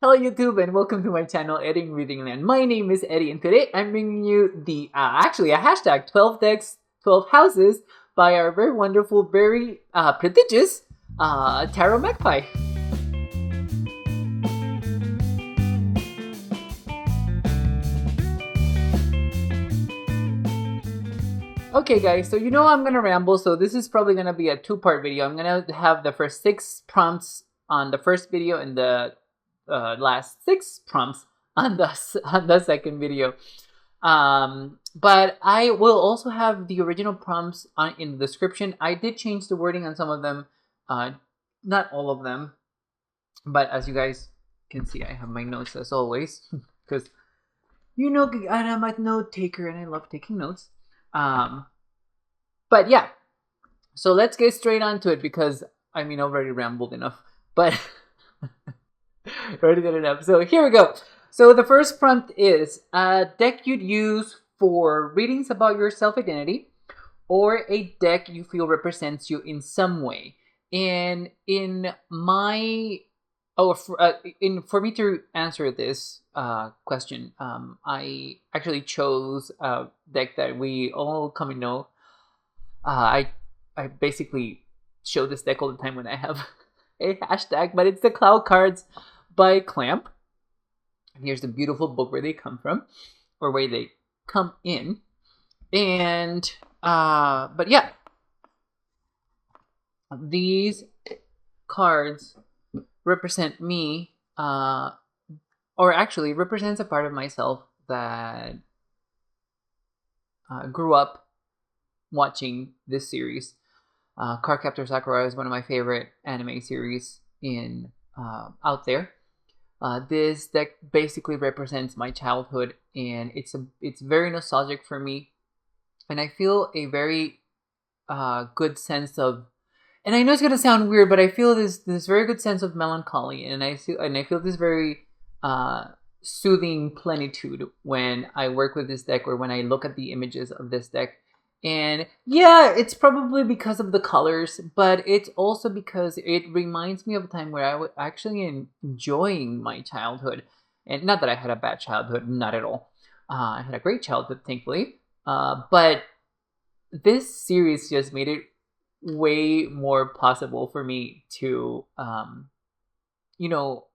Hello YouTube and welcome to my channel Eddie Reading Land. My name is Eddie and today I'm bringing you the actually a hashtag 12 decks 12 houses by our very wonderful, very prodigious TarotMagpie. Okay guys, so you know I'm gonna ramble, so this is probably gonna be a two-part video. I'm gonna have the first 6 prompts on the first video and the last 6 prompts on the second video. But I will also have the original prompts in the description. I did change the wording on some of them, not all of them, but as you guys can see, I have my notes as always because you know I'm a note taker and I love taking notes. But yeah, so let's get straight onto it because I mean, I already rambled enough, but already did enough. So here we go. So the first prompt is a deck you'd use for readings about your self-identity or a deck you feel represents you in some way. And in my for me to answer this question, I actually chose a deck that we all come to know. I basically show this deck all the time when I have a hashtag, but it's the Cloud Cards by Clamp. And here's the beautiful book where they come from, or where they come in. And but yeah, these cards represent me, or actually represents a part of myself that grew up watching this series. Cardcaptor Sakura is one of my favorite anime series in out there. This deck basically represents my childhood, and it's very nostalgic for me, and I feel a very good sense of. And I know it's gonna sound weird, but I feel this very good sense of melancholy, and I feel this very soothing plenitude when I work with this deck or when I look at the images of this deck. And yeah, it's probably because of the colors, but it's also because it reminds me of a time where I was actually enjoying my childhood. And not that I had a bad childhood, not at all. I had a great childhood, thankfully. But this series just made it way more possible for me to, you know,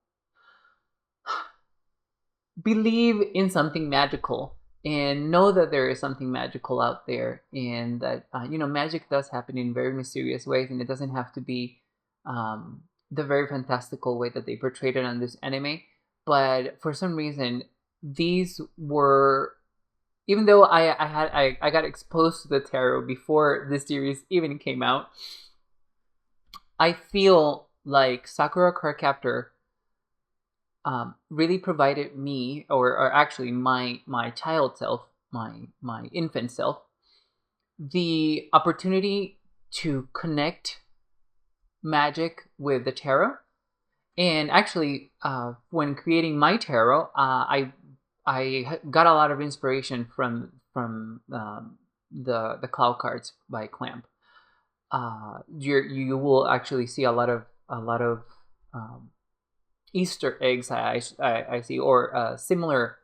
believe in something magical and know that there is something magical out there, and that magic does happen in very mysterious ways, and it doesn't have to be the very fantastical way that they portrayed it on this anime. But for some reason, these were, even though I got exposed to the tarot before this series even came out, I feel like Sakura Cardcaptor really provided me, or actually my child self, my infant self, the opportunity to connect magic with the tarot. And actually, when creating my tarot, I got a lot of inspiration from the Cloud Cards by Clamp. You will actually see a lot of Easter eggs I see, or a similar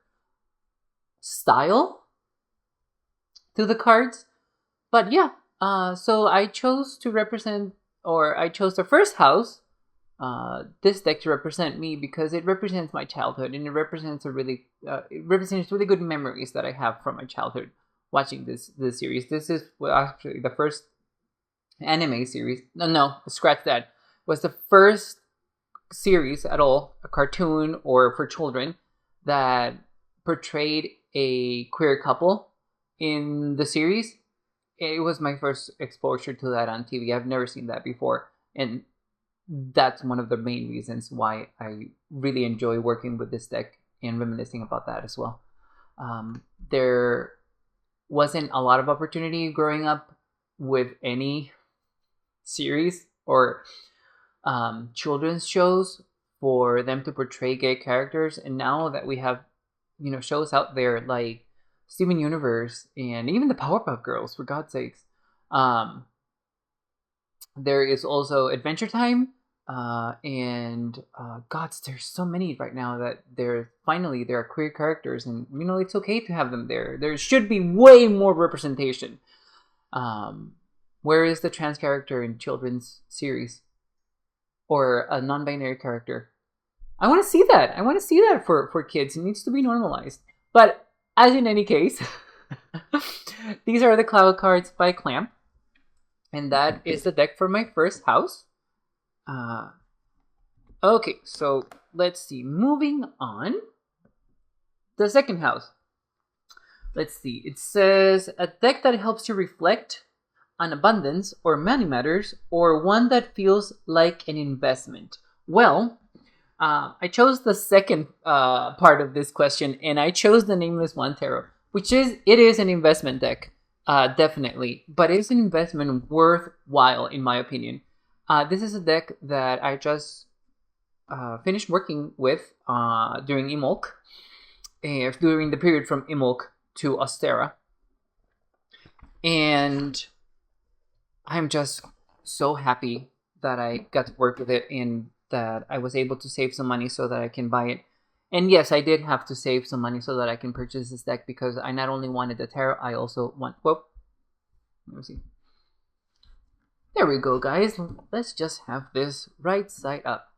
style to the cards. But yeah, so I chose to represent, or I chose the first house, this deck to represent me because it represents my childhood, and it represents really good memories that I have from my childhood watching this series. This is actually the first anime series. No, scratch that. Was the first series at all, a cartoon or for children, that portrayed a queer couple in the series. It was my first exposure to that on TV. I've never seen that before, and that's one of the main reasons why I really enjoy working with this deck and reminiscing about that as well. There wasn't a lot of opportunity growing up with any series or children's shows for them to portray gay characters, and now that we have shows out there like Steven Universe and even the Powerpuff Girls, for God's sakes, there is also Adventure Time, and gods, there's so many right now that there are queer characters, and it's okay to have them there. There should be way more representation. Where is the trans character in children's series or a non-binary character? I want to see that. I want to see that for kids. It needs to be normalized. But as in any case, these are the Cloud cards by Clamp, and that is the deck for my first house. Okay, so let's see. Moving on, the second house. Let's see. It says a deck that helps you reflect on abundance or money matters, or one that feels like an investment. Well, I chose the second part of this question, and I chose the Nameless One Tarot, it is an investment deck, definitely, but it's an investment worthwhile in my opinion. This is a deck that I just finished working with during Imulk, during the period from Imulk to Ostera, and I'm just so happy that I got to work with it and that I was able to save some money so that I can buy it. And yes, I did have to save some money so that I can purchase this deck, because I not only wanted the tarot, I also want... Whoop. Let me see. There we go, guys. Let's just have this right side up.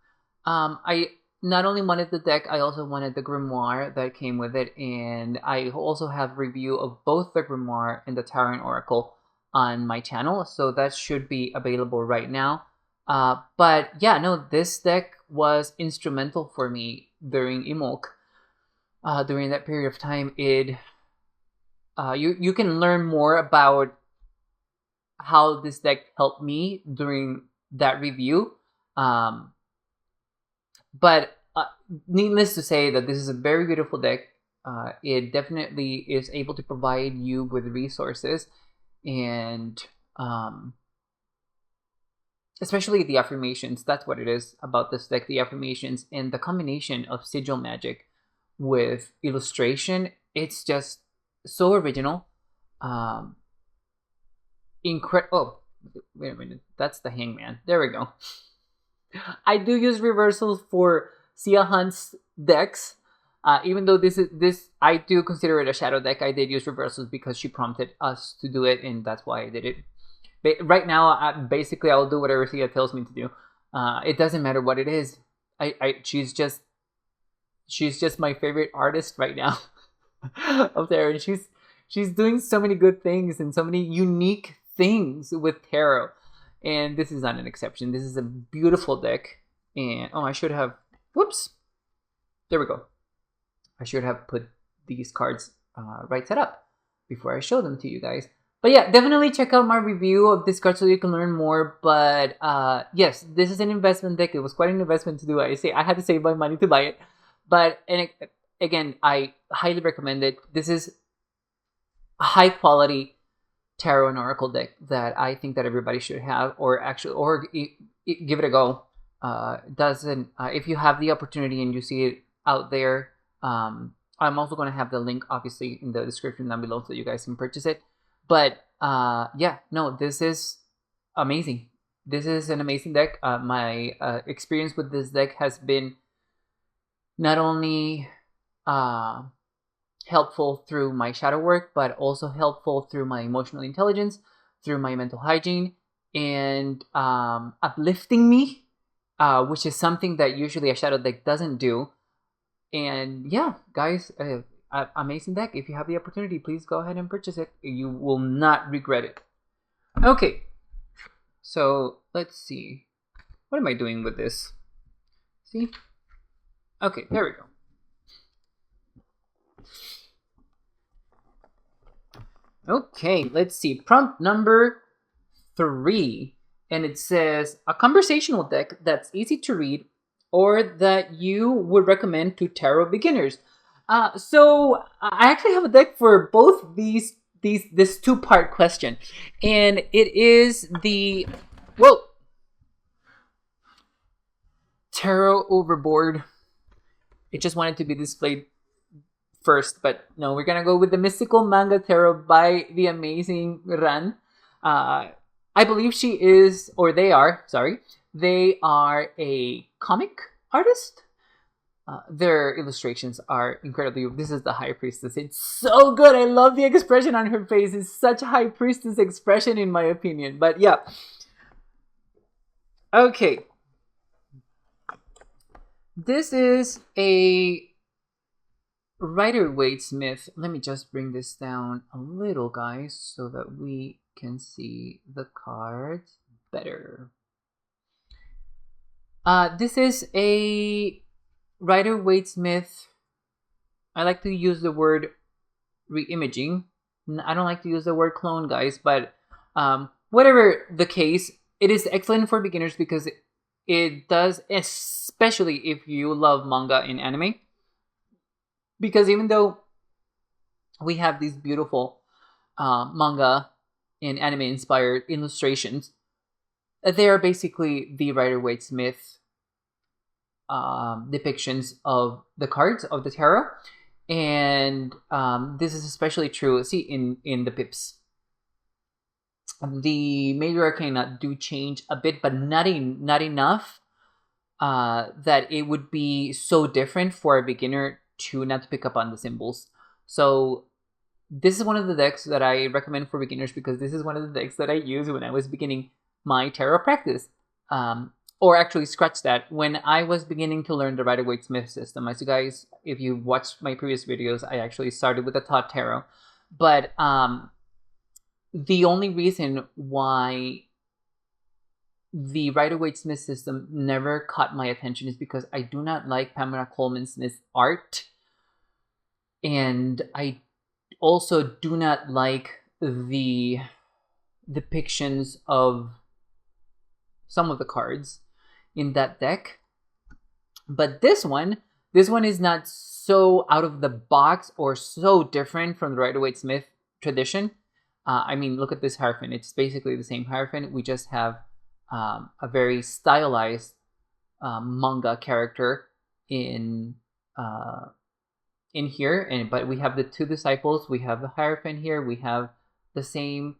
I not only wanted the deck, I also wanted the grimoire that came with it, and I also have review of both the grimoire and the Tarot and Oracle on my channel, so that should be available right now. But yeah, no, this deck was instrumental for me during Imulk. During that period of time, you can learn more about how this deck helped me during that review. But needless to say that this is a very beautiful deck. It definitely is able to provide you with resources, and especially the affirmations. That's what it is about this deck, the affirmations, and the combination of sigil magic with illustration. It's just so original. Oh, wait a minute. That's the Hangman. There we go. I do use reversals for Sia Hunt's decks. Even though this I do consider it a shadow deck, I did use reversals because she prompted us to do it, and that's why I did it. But right now, basically, I'll do whatever Sia tells me to do. It doesn't matter what it is. She's just my favorite artist right now up there, and she's doing so many good things and so many unique things with tarot. And this is not an exception. This is a beautiful deck. And I should have... Whoops. There we go. I should have put these cards right set up before I show them to you guys. But yeah, definitely check out my review of this card so you can learn more. But yes, this is an investment deck. It was quite an investment to do. I had to save my money to buy it. But again, I highly recommend it. This is a high quality Tarot and Oracle deck that I think that everybody should have, or give it a go. If you have the opportunity and you see it out there, I'm also going to have the link obviously in the description down below so you guys can purchase it. But yeah, no, this is amazing. This is an amazing deck. My experience with this deck has been not only helpful through my shadow work, but also helpful through my emotional intelligence, through my mental hygiene, and uplifting me, which is something that usually a shadow deck doesn't do. And yeah, guys, amazing deck. If you have the opportunity, please go ahead and purchase it. You will not regret it. Okay, so let's see. What am I doing with this? See? Okay, there we go. Okay, let's see. Prompt number 3. And it says, a conversational deck that's easy to read or that you would recommend to tarot beginners. So I actually have a deck for both this 2-part question. And it is the... Whoa! Tarot Overboard. It just wanted to be displayed first, but no, we're gonna go with the Mystical Manga Tarot by the amazing Ran. I believe she is, or they are, sorry, They are a comic artist. Their illustrations are incredibly. This is the High Priestess. It's so good. I love the expression on her face. It's such a High Priestess expression, in my opinion. But yeah. Okay. This is a Rider-Waite-Smith. Let me just bring this down a little, guys, so that we can see the cards better. This is a Rider-Waite-Smith. I like to use the word re-imaging. I don't like to use the word clone, guys, but whatever the case, it is excellent for beginners because it does, especially if you love manga and anime. Because even though we have these beautiful manga and anime inspired illustrations, they are basically the Rider-Waite-Smith depictions of the cards of the tarot. And this is especially true, see, in the pips. The major arcana do change a bit, but not enough that it would be so different for a beginner to not pick up on the symbols. So this is one of the decks that I recommend for beginners because this is one of the decks that I used when I was beginning my tarot practice. Or actually, scratch that, when I was beginning to learn the Rider-Waite-Smith system. As you guys, if you watched my previous videos, I actually started with the Tot Tarot. But the only reason why the Rider-Waite-Smith system never caught my attention is because I do not like Pamela Coleman Smith's art. And I also do not like the depictions of some of the cards in that deck. But this one is not so out of the box or so different from the Rider-Waite-Smith tradition. I mean, look at this Hierophant. It's basically the same Hierophant. We just have a very stylized manga character in here, but we have the two disciples. We have the Hierophant here. We have the same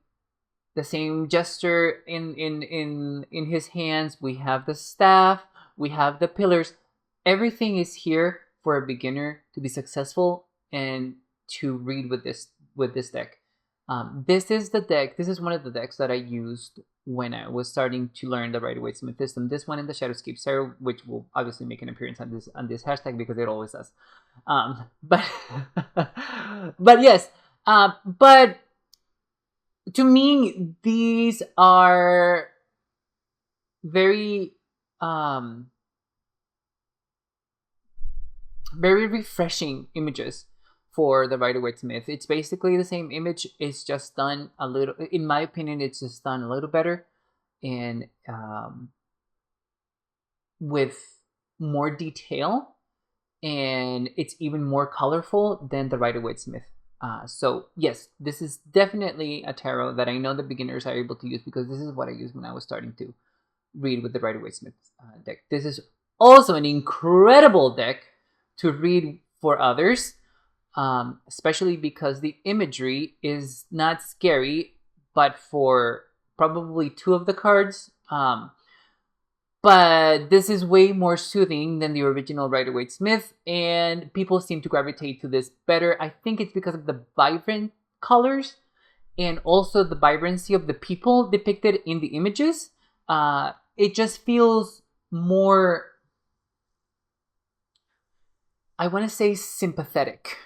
gesture in his hands. We have the staff. We have the pillars. Everything is here for a beginner to be successful and to read with this deck. This is the deck. This is one of the decks that I used when I was starting to learn the Rider-Waite-Smith system. This one in the Shadowscape Tarot, which will obviously make an appearance on this hashtag because it always does. But but yes, but to me, these are very very refreshing images for the Rider-Waite-Smith. It's basically the same image. It's just done a little, in my opinion, it's just done a little better and with more detail, and it's even more colorful than the Rider-Waite-Smith. So yes, this is definitely a tarot that I know the beginners are able to use because this is what I used when I was starting to read with the Rider-Waite-Smith deck. This is also an incredible deck to read for others, especially because the imagery is not scary, but for probably two of the cards. But this is way more soothing than the original Rider-Waite-Smith, and people seem to gravitate to this better. I think it's because of the vibrant colors and also the vibrancy of the people depicted in the images. It just feels more, I want to say, sympathetic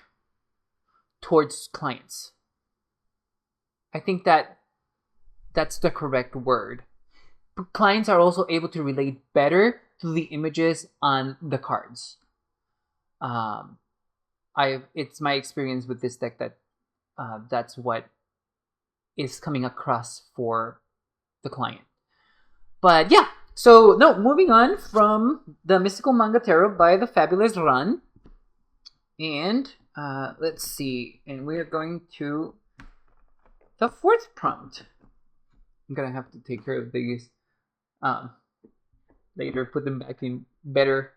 towards clients. I think that's the correct word. Clients are also able to relate better to the images on the cards. It's my experience with this deck that that's what is coming across for the client. But yeah, so no, moving on from the Mystical Manga Tarot by the Fabulous Run. And let's see, and we're going to the fourth prompt. I'm gonna have to take care of these later, put them back in better.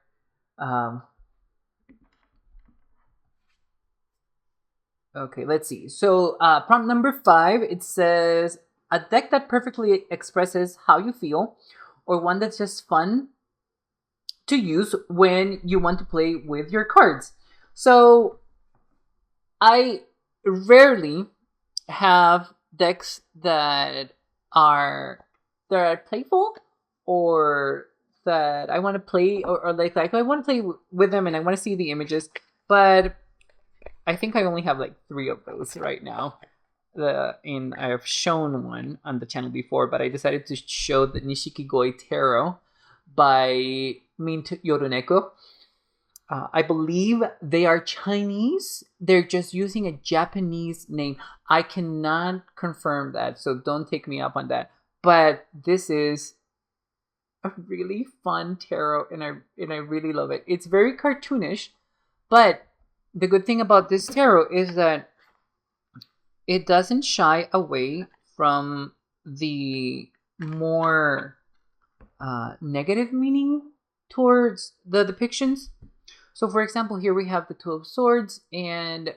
Okay, let's see. So prompt number 5, it says, a deck that perfectly expresses how you feel or one that's just fun to use when you want to play with your cards. So I rarely have decks that are playful, or that I want to play, or like I want to play with them and I want to see the images, but I think I only have like 3 of those right now. And I've shown one on the channel before, but I decided to show the Nishikigoi Tarot by Mint Yoroneko. I believe they are Chinese. They're just using a Japanese name. I cannot confirm that, so don't take me up on that. But this is a really fun tarot, and I really love it. It's very cartoonish, but the good thing about this tarot is that it doesn't shy away from the more negative meaning towards the depictions. So, for example, here we have the Two of Swords, and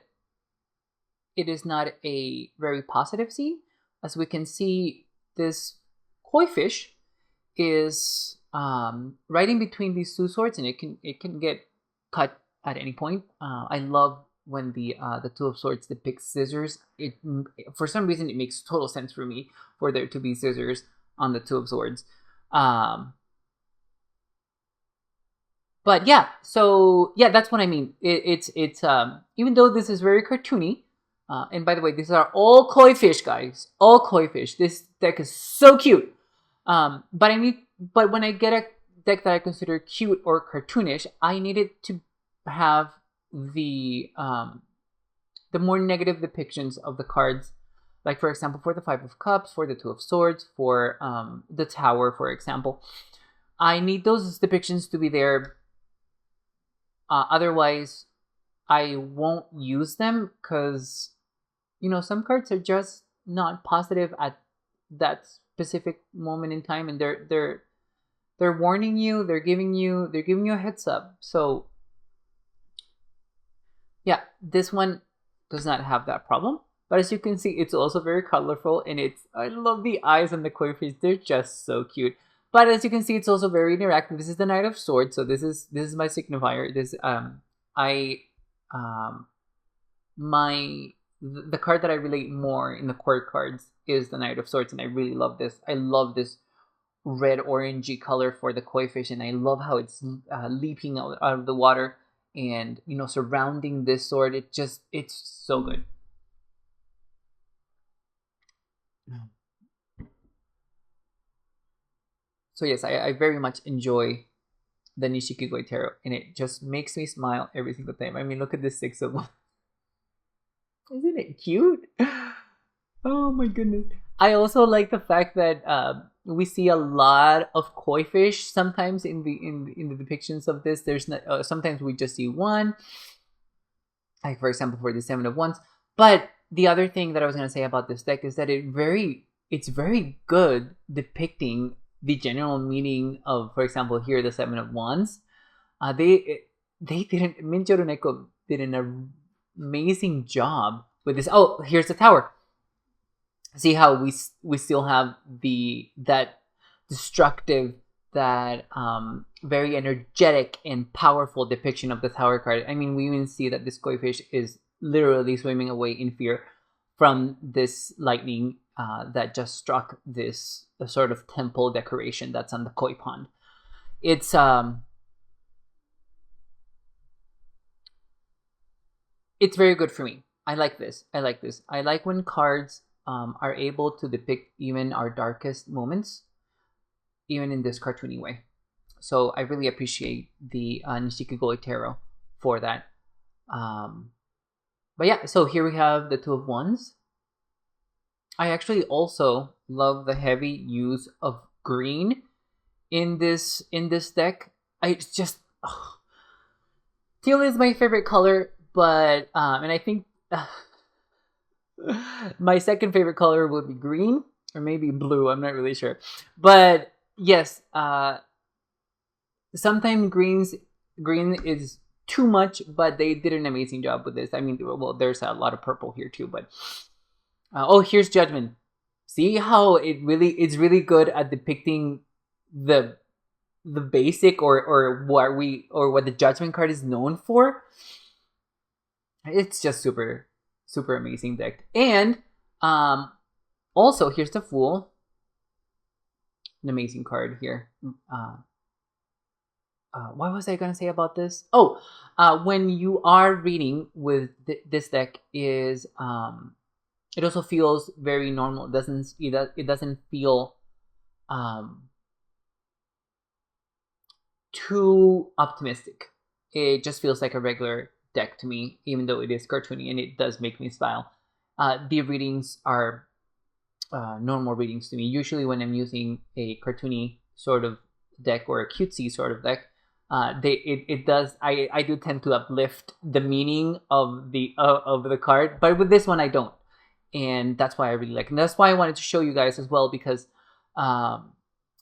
it is not a very positive scene. As we can see, this koi fish is right in between these 2 swords, and it can get cut at any point. I love when the Two of Swords depicts scissors. It, for some reason, it makes total sense for me for there to be scissors on the Two of Swords. But yeah, so yeah, that's what I mean. It's even though this is very cartoony, and by the way, these are all koi fish, guys, all koi fish. This deck is so cute. But when I get a deck that I consider cute or cartoonish, I need it to have the more negative depictions of the cards. Like, for example, for the Five of Cups, for the Two of Swords, for the Tower, for example. I need those depictions to be there. Otherwise, I won't use them, because, you know, some cards are just not positive at that specific moment in time, and they're warning you, they're giving you a heads up. So yeah, this one does not have that problem. But as you can see, it's also very colorful, and I love the eyes on the koi fish. They're just so cute. But as you can see, it's also very interactive. This is the Knight of Swords, so this is my signifier. The card that I relate more in the court cards is the Knight of Swords, and I really love this. I love this red orangey color for the koi fish, and I love how it's leaping out of the water and, you know, surrounding this sword. It's so good. So yes, I very much enjoy the Nishikigoi Tarot, and it just makes me smile every single time. I mean, look at this 6 of 1. Isn't it cute? Oh my goodness. I also like the fact that we see a lot of koi fish sometimes in the depictions of this. There's not, sometimes we just see one, like for example for the 7 of Wands. But the other thing that I was going to say about this deck is that it's very good depicting the general meaning of, for example, here the 7 of Wands. Mint Yoroneko did an amazing job with this. Oh, here's the Tower. See how we still have that destructive, that very energetic and powerful depiction of the Tower card. I mean, we even see that this koi fish is literally swimming away in fear from this lightning that just struck this sort of temple decoration that's on the koi pond. It's very good for me. I like this. I like when cards are able to depict even our darkest moments, even in this cartoony way. So I really appreciate the Nishikigoi Tarot for that. But yeah, so here we have the Two of Wands. I actually also love the heavy use of green in this deck. Teal is my favorite color, but and I think my second favorite color would be green, or maybe blue. I'm not really sure, but yes, sometimes green is too much, but they did an amazing job with this. I mean, well, there's a lot of purple here too, but oh, here's Judgment. See how it's really good at depicting the basic or what the judgment card is known for. It's just super amazing deck. And also here's the Fool, an amazing card here. What was I gonna say about this? Oh, when you are reading with this deck, is it also feels very normal. It doesn't feel too optimistic. It just feels like a regular deck to me, even though it is cartoony and it does make me smile. The readings are normal readings to me. Usually when I'm using a cartoony sort of deck or a cutesy sort of deck, I do tend to uplift the meaning of the card, but with this one I don't, and that's why I really like it. And that's why I wanted to show you guys as well, because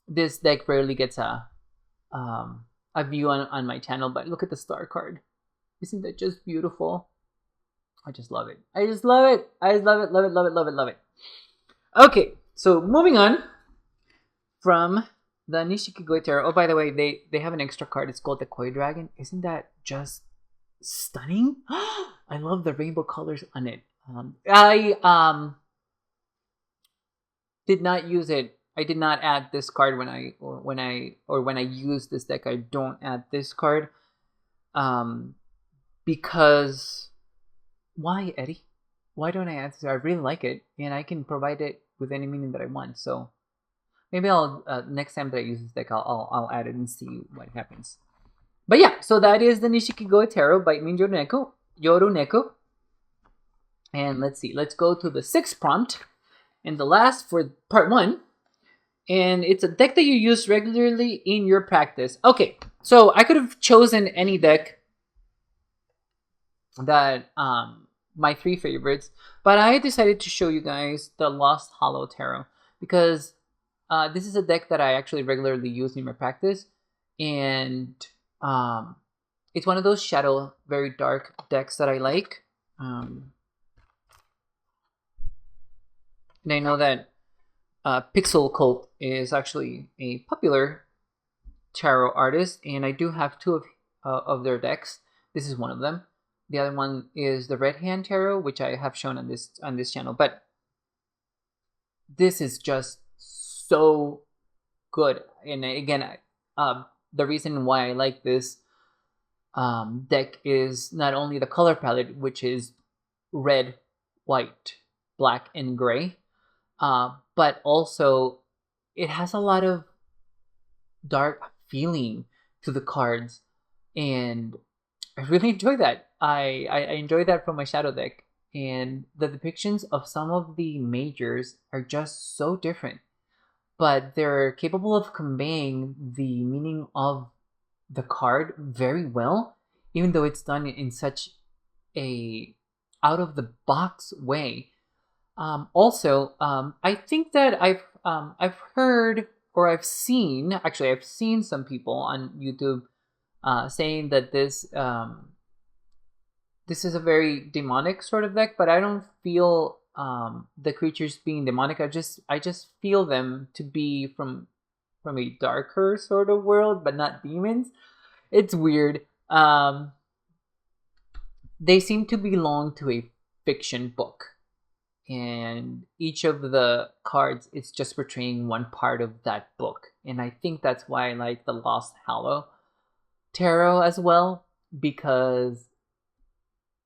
this deck rarely gets a view on my channel. But look at the star card. Isn't that just beautiful? I just love it. I just love it. I just love it, love it, love it, love it, love it. Okay, so moving on from the Nishikigoi Tarot. Oh, by the way, they have an extra card. It's called the Koi Dragon. Isn't that just stunning? I love the rainbow colors on it. I did not use it. I did not add this card when I use this deck. I don't add this card, because why, Eddie? Why don't I add this? I really like it, and I can provide it with any meaning that I want. So maybe I'll next time that I use this deck, I'll add it and see what happens. But yeah, so that is the Nishikigoi Tarot by Min Yoruneko. And let's see. Let's go to the 6th prompt and the last for part 1. And it's a deck that you use regularly in your practice. Okay, so I could have chosen any deck that my 3 favorites, but I decided to show you guys the Lost Hollow Tarot because this is a deck that I actually regularly use in my practice, and it's one of those shadow, very dark decks that I like. And I know that Pixel Cult is actually a popular tarot artist, and I do have 2 of their decks. This is one of them. The other one is the Red Hand Tarot, which I have shown on this channel. But this is just so good. And again, the reason why I like this deck is not only the color palette, which is red, white, black, and gray, but also it has a lot of dark feeling to the cards, and I really enjoy that. I enjoy that from my shadow deck, and the depictions of some of the majors are just so different, but they're capable of conveying the meaning of the card very well, even though it's done in such a out of the box way. Also, I think that I've heard, or I've seen some people on YouTube saying that this is a very demonic sort of deck, but I don't feel the creatures being demonic. I just feel them to be from a darker sort of world, but not demons. It's weird. They seem to belong to a fiction book, and each of the cards is just portraying one part of that book. And I think that's why I like the Lost Hollow Tarot as well, because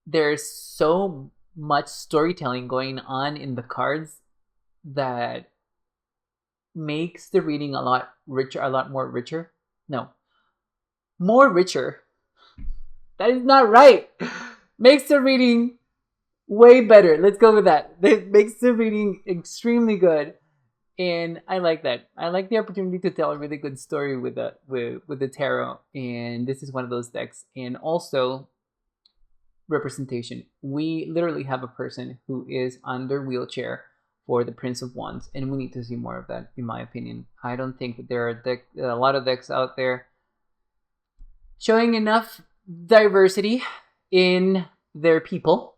there's so much storytelling going on in the cards that makes the reading a lot more richer. More richer. That is not right. Makes the reading way better. Let's go with that. It makes the reading extremely good, and I like that. I like the opportunity to tell a really good story with the tarot, and this is one of those decks. And also representation. We literally have a person who is under wheelchair for the Prince of Wands, and we need to see more of that, in my opinion. I don't think that there are a lot of decks out there showing enough diversity in their people.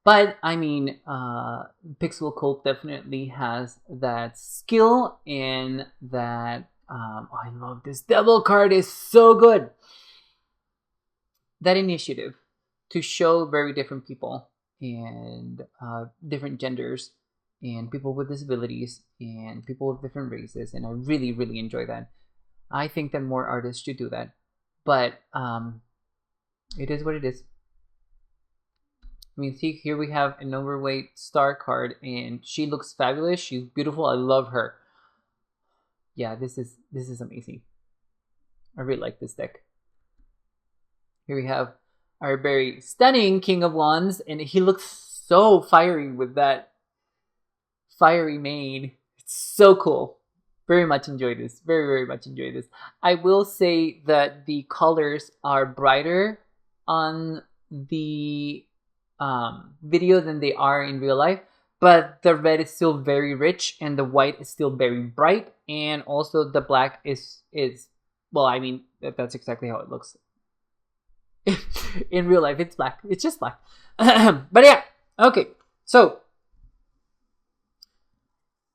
But I mean, Pixel Cult definitely has that skill and that. Oh, I love this devil card, is so good. That initiative to show very different people and different genders and people with disabilities and people with different races, and I really, really enjoy that. I think that more artists should do that, but it is what it is. I mean, see, here we have an overweight star card, and she looks fabulous. She's beautiful. I love her. Yeah, this is amazing. I really like this deck. Here we have our very stunning King of Wands, and he looks so fiery with that fiery mane. It's so cool. Very much enjoy this. Very, very much enjoy this. I will say that the colors are brighter on the video than they are in real life, but the red is still very rich and the white is still very bright, and also the black is well, I mean, that's exactly how it looks. In real life, it's black. It's just black. But yeah, okay. So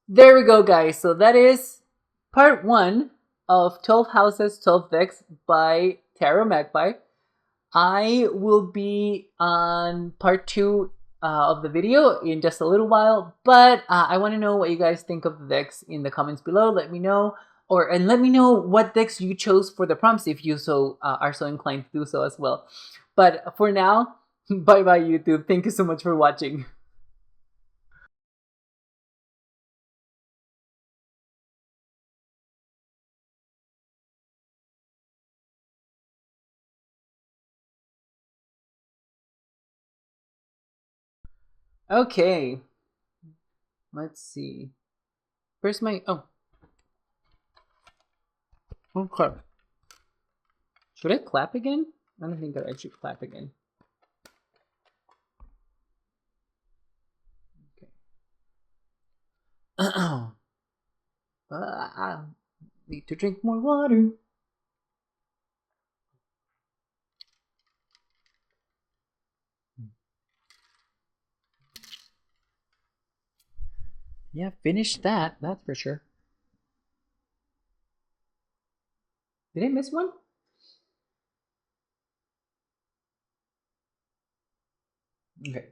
there we go, guys. So that is part 1 of 12 Houses, 12 Decks by TarotMagpie. I will be on part 2 of the video in just a little while, but I want to know what you guys think of the decks in the comments below. Let me know, and let me know what decks you chose for the prompts if you are so inclined to do so as well. But for now, bye bye YouTube. Thank you so much for watching. Okay, let's see. Where's my okay. Should I clap again? I don't think I should clap again. Okay. I need to drink more water. Yeah, finished that. That's for sure. Did I miss one? Okay.